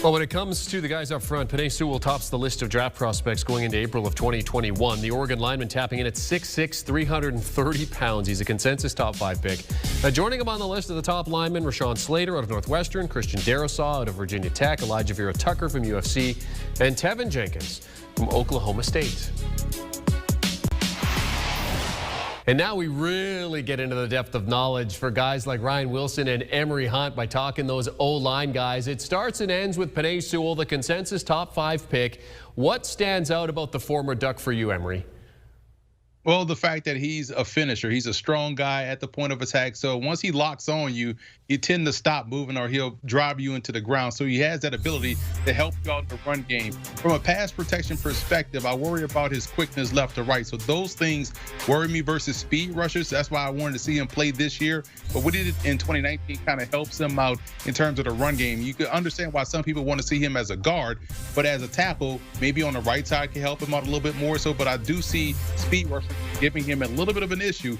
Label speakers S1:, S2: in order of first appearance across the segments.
S1: Well, when it comes to the guys up front, Penei Sewell tops the list of draft prospects going into April of 2021. The Oregon lineman tapping in at 6'6", 330 pounds. He's a consensus top 5 pick. Joining him on the list of the top linemen, Rashaan Slater out of Northwestern, Christian Darrisaw out of Virginia Tech, Elijah Vera Tucker from UFC, and Tevin Jenkins from Oklahoma State. And now we really get into the depth of knowledge for guys like Ryan Wilson and Emory Hunt by talking those O-line guys. It starts and ends with Penei Sewell, the consensus top 5 pick. What stands out about the former Duck for you, Emory?
S2: Well, the fact that he's a finisher. He's a strong guy at the point of attack. So once he locks on you, you tend to stop moving or he'll drive you into the ground. So he has that ability to help you out in the run game. From a pass protection perspective, I worry about his quickness left to right. So those things worry me versus speed rushers. That's why I wanted to see him play this year. But what he did in 2019 kind of helps him out in terms of the run game. You can understand why some people want to see him as a guard, but as a tackle, maybe on the right side can help him out a little bit more so. But I do see speed rushers giving him a little bit of an issue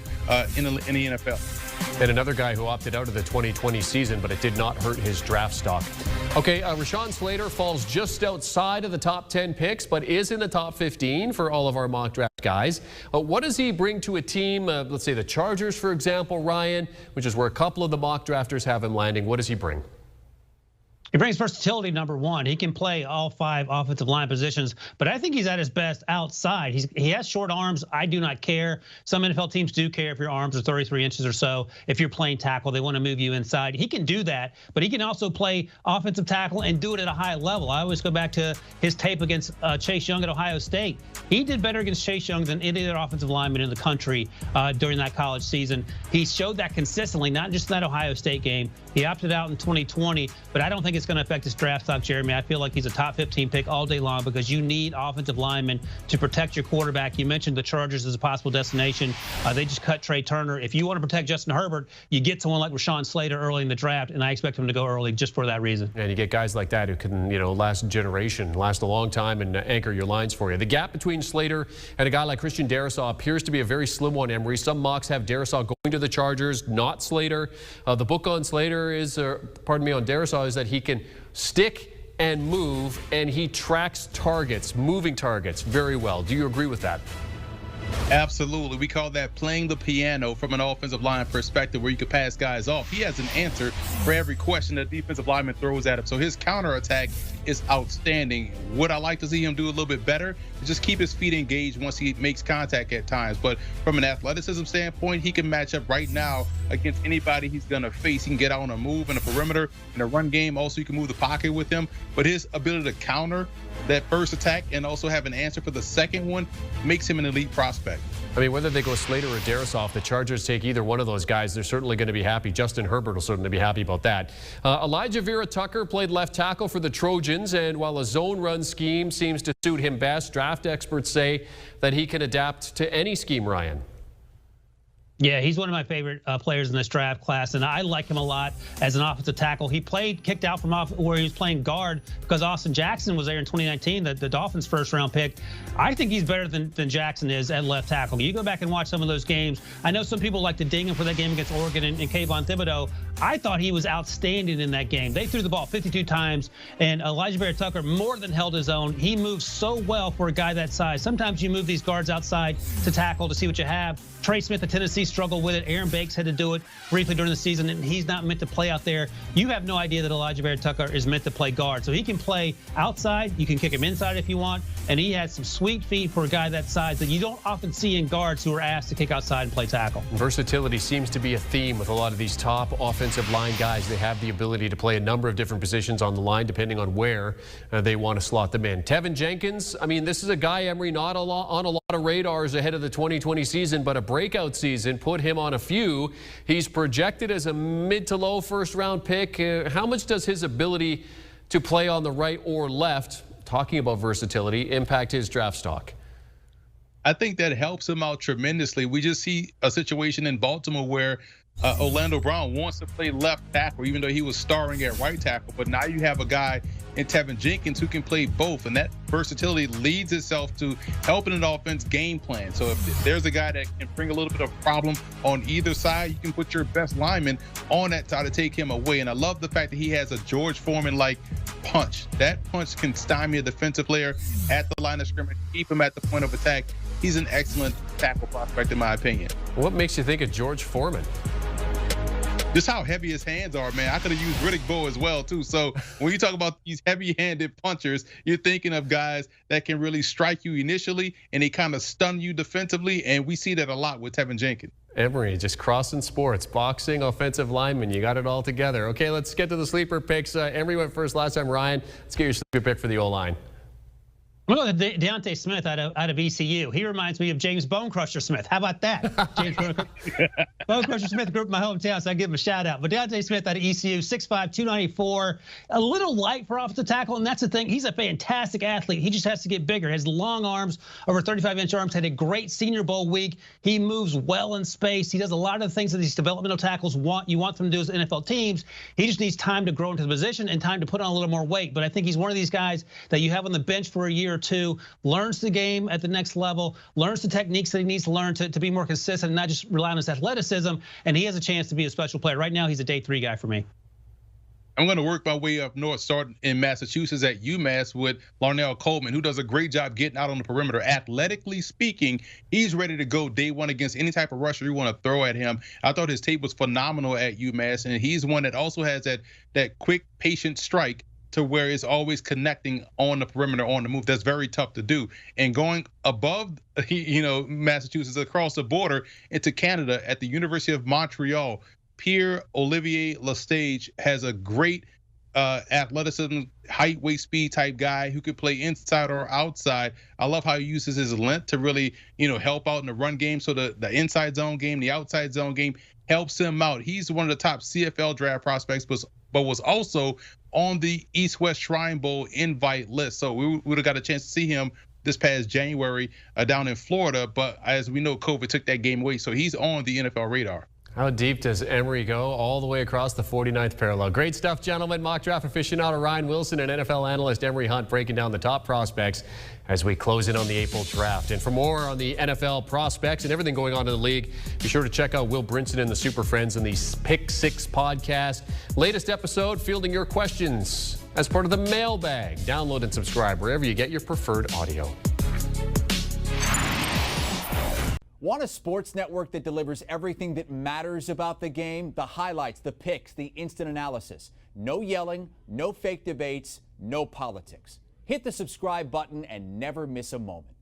S2: in the NFL.
S1: And another guy who opted out of the 2020 season, but it did not hurt his draft stock. Okay, Rashaan Slater falls just outside of the top 10 picks, but is in the top 15 for all of our mock draft guys. What does he bring to a team, let's say the Chargers, for example, Ryan, which is where a couple of the mock drafters have him landing? What does he bring?
S3: He brings versatility, number one. He can play all 5 offensive line positions, but I think he's at his best outside. He has short arms. I do not care. Some NFL teams do care if your arms are 33 inches or so. If you're playing tackle, they want to move you inside. He can do that, but he can also play offensive tackle and do it at a high level. I always go back to his tape against Chase Young at Ohio State. He did better against Chase Young than any other offensive lineman in the country during that college season. He showed that consistently, not just in that Ohio State game. He opted out in 2020, but I don't think it's going to affect his draft stock, Jeremy. I feel like he's a top 15 pick all day long because you need offensive linemen to protect your quarterback. You mentioned the Chargers as a possible destination. They just cut Trey Turner. If you want to protect Justin Herbert, you get someone like Rashaan Slater early in the draft, and I expect him to go early just for that reason.
S1: And you get guys like that who can, last a generation, last a long time, and anchor your lines for you. The gap between Slater and a guy like Christian Darrisaw appears to be a very slim one, Emory. Some mocks have Darrisaw going to the Chargers, not Slater. The book on Slater is, on Darrisaw is that he can stick and move, and he tracks targets, moving targets, very well. Do you agree with that?
S2: Absolutely. We call that playing the piano from an offensive line perspective where you can pass guys off. He has an answer for every question that defensive lineman throws at him. So his counterattack is outstanding. Would I like to see him do a little bit better? Just keep his feet engaged once he makes contact at times. But from an athleticism standpoint, he can match up right now against anybody he's going to face. He can get out on a move in the perimeter. In the run game, also, you can move the pocket with him. But his ability to counter that first attack and also have an answer for the second one makes him an elite prospect.
S1: I mean, whether they go Slater or Darrisaw, if the Chargers take either one of those guys, they're certainly going to be happy. Justin Herbert will certainly be happy about that. Elijah Vera Tucker played left tackle for the Trojans, and while a zone run scheme seems to suit him best, draft experts say that he can adapt to any scheme, Ryan.
S3: Yeah, he's one of my favorite players in this draft class, and I like him a lot as an offensive tackle. He kicked out from where he was playing guard because Austin Jackson was there in 2019, the Dolphins' first-round pick. I think he's better than Jackson is at left tackle. You go back and watch some of those games. I know some people like to ding him for that game against Oregon and Kayvon Thibodeau. I thought he was outstanding in that game. They threw the ball 52 times, and Elijah Vera Tucker more than held his own. He moves so well for a guy that size. Sometimes you move these guards outside to tackle to see what you have. Trey Smith of Tennessee struggled with it. Aaron Banks had to do it briefly during the season, and he's not meant to play out there. You have no idea that Elijah Vera Tucker is meant to play guard. So he can play outside. You can kick him inside if you want. And he has some sweet feet for a guy that size that you don't often see in guards who are asked to kick outside and play tackle.
S1: Versatility seems to be a theme with a lot of these top offensive line guys. They have the ability to play a number of different positions on the line depending on where they want to slot them in. Tevin Jenkins, I mean, this is a guy, Emory, not on a lot of radars ahead of the 2020 season, but a breakout season put him on a few. He's projected as a mid to low first-round pick. How much does his ability to play on the right or left, talking about versatility, impact his draft stock?
S2: I think that helps him out tremendously. We just see a situation in Baltimore where Orlando Brown wants to play left tackle, even though he was starring at right tackle. But now you have a guy in Tevin Jenkins, who can play both. And that versatility leads itself to helping an offense game plan. So if there's a guy that can bring a little bit of problem on either side, you can put your best lineman on that side to take him away. And I love the fact that he has a George Foreman-like punch. That punch can stymie a defensive player at the line of scrimmage, keep him at the point of attack. He's an excellent tackle prospect, in my opinion.
S1: What makes you think of George Foreman?
S2: Just how heavy his hands are, man. I could have used Riddick Bowe as well, too. So when you talk about these heavy-handed punchers, you're thinking of guys that can really strike you initially, and they kind of stun you defensively, and we see that a lot with Tevin Jenkins.
S1: Emory just crossing sports, boxing, offensive lineman. You got it all together. Okay, let's get to the sleeper picks. Emory went first last time. Ryan, let's get your sleeper pick for the O-line.
S3: I'm going to go with Deontay Smith out of ECU. He reminds me of James Bone Crusher Smith. How about that? James Bone Crusher Smith grew up in my hometown, so I give him a shout out. But Deontay Smith out of ECU, 6'5", 294, a little light for offensive tackle, and that's the thing. He's a fantastic athlete. He just has to get bigger. Has long arms, over 35-inch arms. Had a great Senior Bowl week. He moves well in space. He does a lot of the things that these developmental tackles want. You want them to do as NFL teams. He just needs time to grow into the position and time to put on a little more weight. But I think he's one of these guys that you have on the bench for a year or two, learns the game at the next level, learns the techniques that he needs to learn to be more consistent and not just rely on his athleticism, and he has a chance to be a special player. Right now, he's a day 3 guy for me.
S2: I'm going to work my way up north, starting in Massachusetts at UMass with Larnell Coleman, who does a great job getting out on the perimeter. Athletically speaking, he's ready to go day one against any type of rusher you want to throw at him. I thought his tape was phenomenal at UMass, and he's one that also has that quick, patient strike to where it's always connecting on the perimeter, on the move. That's very tough to do. And going above, Massachusetts, across the border into Canada at the University of Montreal, Pierre-Olivier Lestage has a great athleticism, height, weight, speed type guy who could play inside or outside. I love how he uses his length to really, help out in the run game. So the inside zone game, the outside zone game helps him out. He's one of the top CFL draft prospects, but was also on the East-West Shrine Bowl invite list. So we would have got a chance to see him this past January down in Florida. But as we know, COVID took that game away. So he's on the NFL radar.
S1: How deep does Emory go? All the way across the 49th parallel. Great stuff, gentlemen. Mock draft aficionado Ryan Wilson and NFL analyst Emory Hunt breaking down the top prospects as we close in on the April draft. And for more on the NFL prospects and everything going on in the league, be sure to check out Will Brinson and the Super Friends in the Pick 6 podcast. Latest episode, fielding your questions as part of the mailbag. Download and subscribe wherever you get your preferred audio.
S4: Want a sports network that delivers everything that matters about the game? The highlights, the picks, the instant analysis. No yelling, no fake debates, no politics. Hit the subscribe button and never miss a moment.